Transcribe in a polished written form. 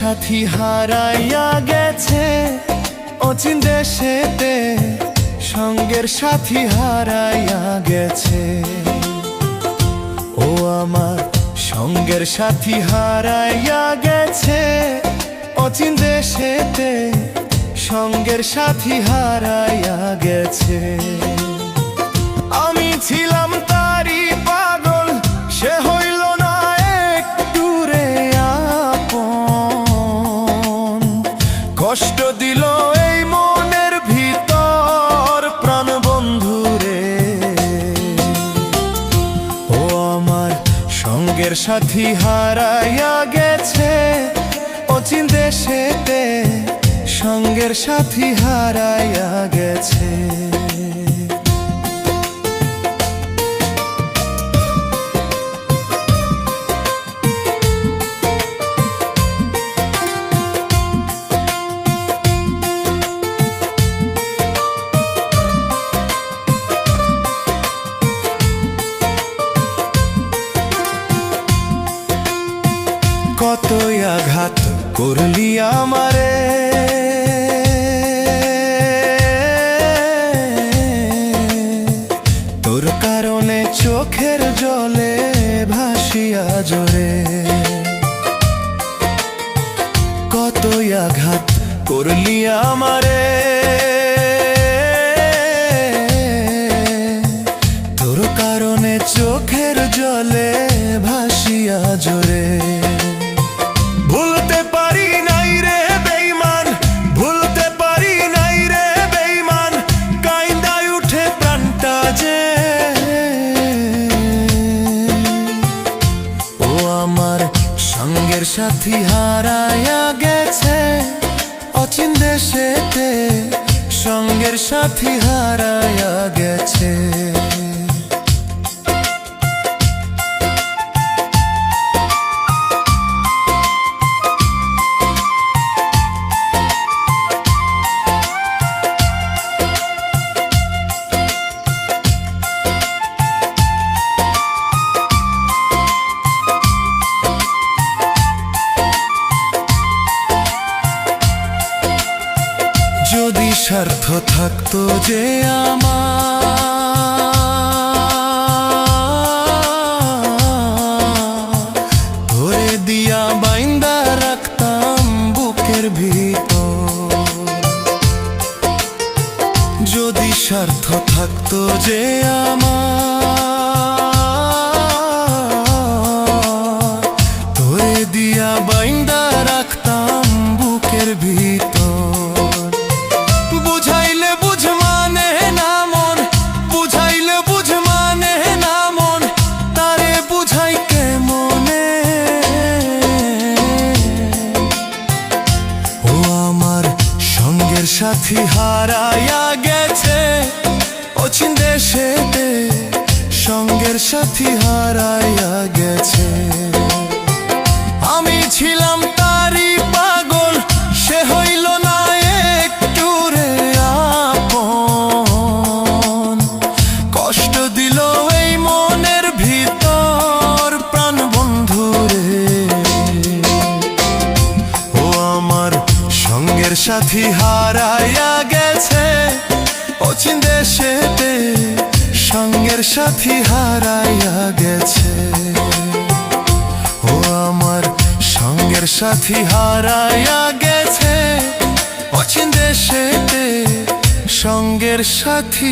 সাথী হারাইয়া গেছে অচিন দেশেতে, সঙ্গের সাথী হারাইয়া গেছে। ও আমার সঙ্গের সাথী হারাইয়া গেছে অচিন দেশেতে, সঙ্গের সাথী হারাইয়া গেছে। আমি ছিলাম তারি পাগল, সে হইল না একটু রে আপন। কষ্ট দিল এই মনের ভিতর প্রাণ বন্ধু রে। ও আমার সঙ্গের সাথী হারাইয়া গেছে অচিন দেশেতে, সঙ্গের সাথী হারাইয়া গেছে। কতই আঘাত করলি আমারে, তোর কারণে চোখের জলে ভাসিয়া জোরে। কতই আঘাত করলি আমারে, তোর কারণে চোখের জলে ভাসিয়া জোরে। ভুলতে পারি নাই রে বেঈমান, ভুলতে পারি নাই রে বেঈমান, কাইন্দায় উঠে প্রাণটা যে। ও আমার সঙ্গের সাথী হারাইয়া গেছে অচিন দেশেতে, সঙ্গের সাথী হারাইয়া গেছে। যদি স্বার্থ থাকতো যে আমার, ধরে দিয়া বাইন্দা রাখতাম বুকের ভিতর। যদি স্বার্থ থাকতো যে আমার, ধরে দিয়া বাইন্দা রাখতাম বুকের ভিতর। সাথী হারাইয়া গেছে অচিন দেশেতে, সঙ্গের সাথী হারাইয়া গেছে। আমি ছিলাম তারি পাগল, সে হইল না একটু রে আপন। কষ্ট দিল এই মনের ভিতর প্রাণ বন্ধু রে। ও আমার সঙ্গের সাথী হারাইয়া গেছে অচিন দেশেতে, সঙ্গের সাথী হারাইয়া গেছে। ও আমার সঙ্গের সাথী হারাইয়া গেছে অচিন দেশেতে, সঙ্গের সাথী।